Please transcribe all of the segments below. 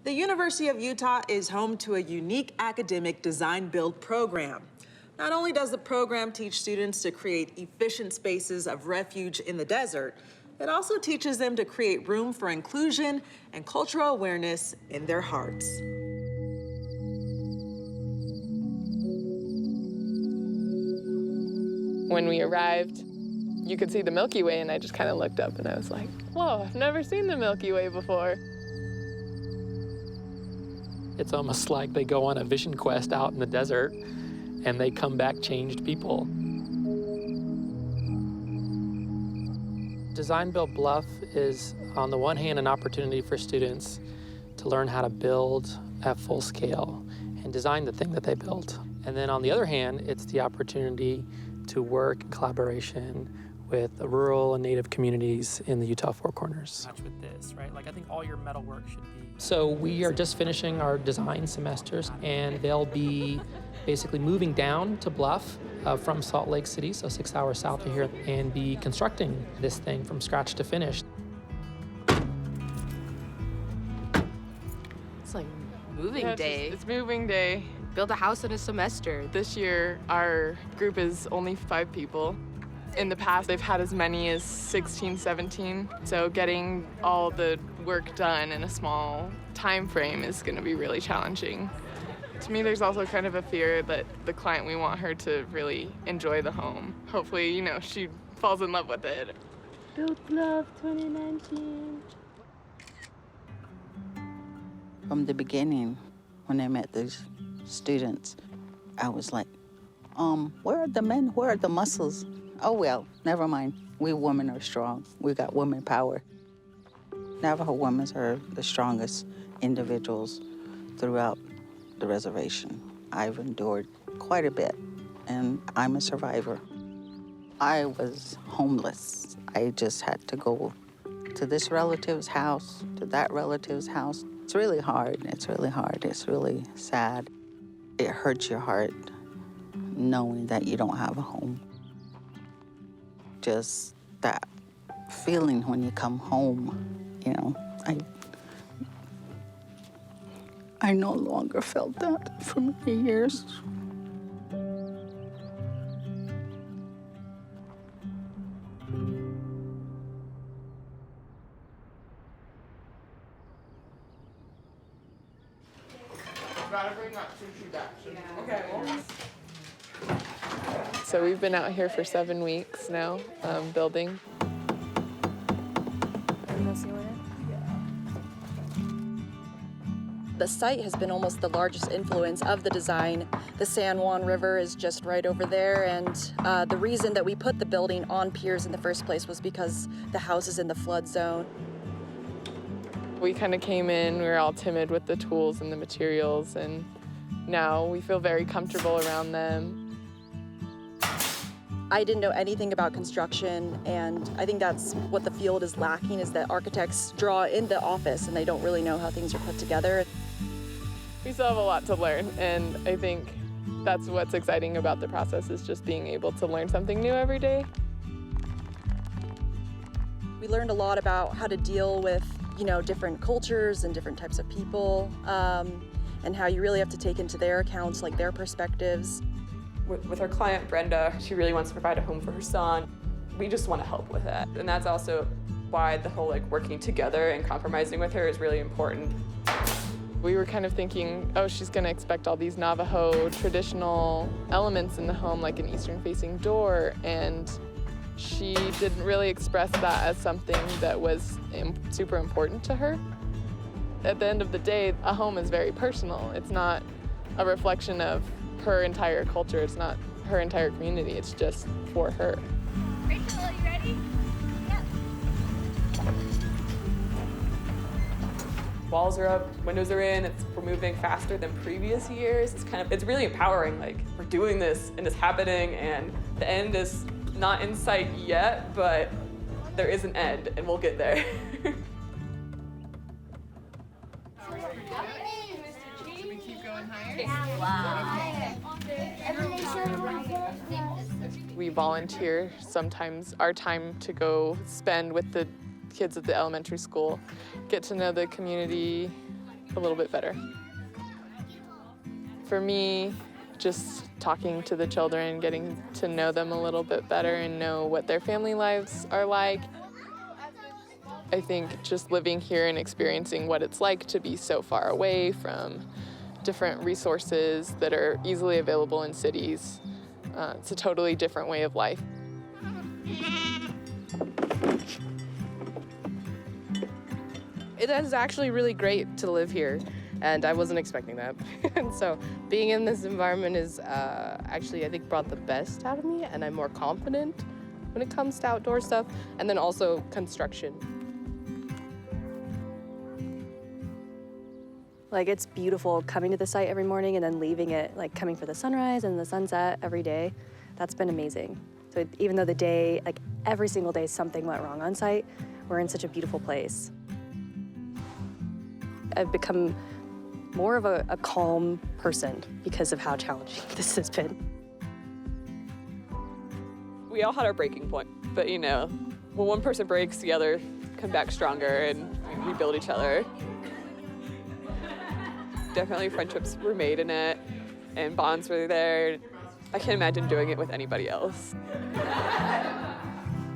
The University of Utah is home to a unique academic design-build program. Not only does the program teach students to create efficient spaces of refuge in the desert, it also teaches them to create room for inclusion and cultural awareness in their hearts. When we arrived, you could see the Milky Way, and I just kind of looked up and I was like, whoa, I've never seen the Milky Way before. It's almost like they go on a vision quest out in the desert and they come back changed people. Design Build Bluff is, on the one hand, an opportunity for students to learn how to build at full scale and design the thing that they built. And then on the other hand, it's the opportunity to work in collaboration with the rural and native communities in the Utah Four Corners. Match with this, right? Like, I think all your metal work should be. So we are just finishing our design semesters, and they'll be basically moving down to Bluff from Salt Lake City, so 6 hours south of here, and be constructing this thing from scratch to finish. It's like moving day. It's moving day. Build a house in a semester. This year, our group is only 5 people. In the past, they've had as many as 16, 17. So getting all the work done in a small time frame is going to be really challenging. To me, there's also kind of a fear that the client, we want her to really enjoy the home. Hopefully, you know, she falls in love with it. Build Bluff 2019. From the beginning, when I met these students, I was like, where are the men? Where are the muscles? Oh, well, never mind. We women are strong. We got women power. Navajo women are the strongest individuals throughout the reservation. I've endured quite a bit, and I'm a survivor. I was homeless. I just had to go to this relative's house, to that relative's house. It's really hard. It's really hard. It's really sad. It hurts your heart knowing that you don't have a home. Just that feeling when you come home, you know, I no longer felt that for many years. Gotta bring that sushi back. Okay, well. So we've been out here for 7 weeks now, building. The site has been almost the largest influence of the design. The San Juan River is just right over there, and the reason that we put the building on piers in the first place was because the house is in the flood zone. We kind of came in, we were all timid with the tools and the materials, and now we feel very comfortable around them. I didn't know anything about construction, and I think that's what the field is lacking, is that architects draw in the office and they don't really know how things are put together. We still have a lot to learn, and I think that's what's exciting about the process, is just being able to learn something new every day. We learned a lot about how to deal with, you know, different cultures and different types of people, and how you really have to take into their accounts, like, their perspectives. With our client, Brenda, she really wants to provide a home for her son. We just want to help with that. And that's also why the whole, like, working together and compromising with her is really important. We were kind of thinking, oh, she's going to expect all these Navajo traditional elements in the home, like an eastern-facing door, and she didn't really express that as something that was super important to her. At the end of the day, a home is very personal. It's not a reflection of her entire culture. It's not her entire community. It's just for her. Rachel, are you ready? Yep. Walls are up, windows are in, we're moving faster than previous years. It's really empowering, like, we're doing this and it's happening, and the end is not in sight yet, but there is an end and we'll get there. Should we keep going higher? Wow. We volunteer sometimes our time to go spend with the kids at the elementary school, get to know the community a little bit better. For me, just talking to the children, getting to know them a little bit better and know what their family lives are like. I think just living here and experiencing what it's like to be so far away from different resources that are easily available in cities. It's a totally different way of life. It is actually really great to live here, and I wasn't expecting that. And so being in this environment is actually, I think, brought the best out of me, and I'm more confident when it comes to outdoor stuff, and then also construction. Like, it's beautiful coming to the site every morning and then leaving it, like coming for the sunrise and the sunset every day. That's been amazing. So even though the day, like every single day something went wrong on site, we're in such a beautiful place. I've become more of a calm person because of how challenging this has been. We all had our breaking point, but you know, when one person breaks, the other come back stronger and we rebuild each other. Definitely friendships were made in it and bonds were there. I can't imagine doing it with anybody else. That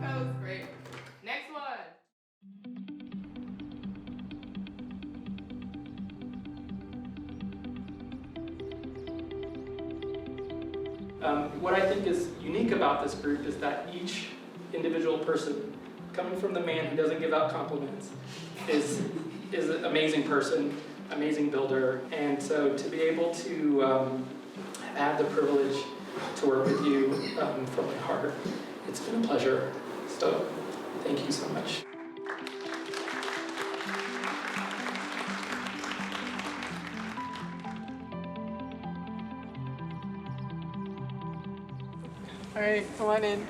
was great. Next one. What I think is unique about this group is that each individual person, coming from the man who doesn't give out compliments, is an amazing person, amazing builder, and so to be able to have the privilege to work with you from my heart, it's been a pleasure. So thank you so much. All right, come on in.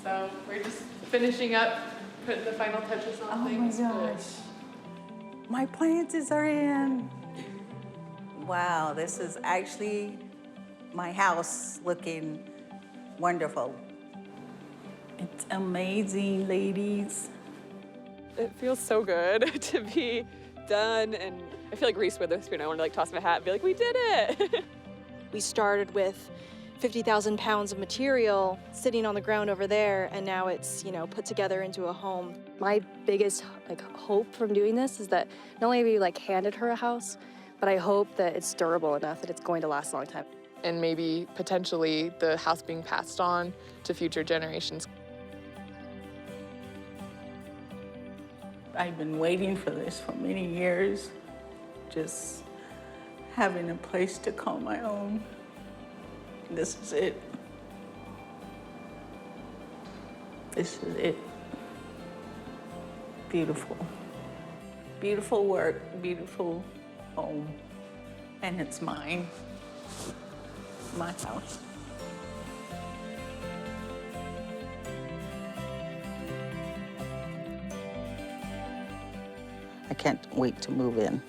So we're just finishing up, putting the final touches on things. Oh my gosh. My plants are in. Wow, this is actually my house looking wonderful. It's amazing, ladies. It feels so good to be done, and I feel like Reese Witherspoon. I want to like toss my hat and be like, we did it. We started with 50,000 pounds of material sitting on the ground over there, and now it's, you know, put together into a home. My biggest hope from doing this is that not only have we handed her a house, but I hope that it's durable enough that it's going to last a long time. And maybe potentially the house being passed on to future generations. I've been waiting for this for many years, just having a place to call my own. This is it. This is it. Beautiful. Beautiful work, beautiful home. And it's mine. My house. I can't wait to move in.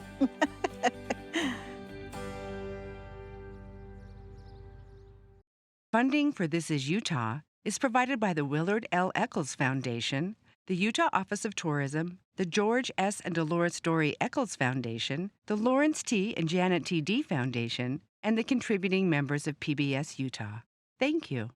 Funding for This Is Utah is provided by the Willard L. Eccles Foundation, the Utah Office of Tourism, the George S. and Dolores Dory Eccles Foundation, the Lawrence T. and Janet T. D. Foundation, and the contributing members of PBS Utah. Thank you.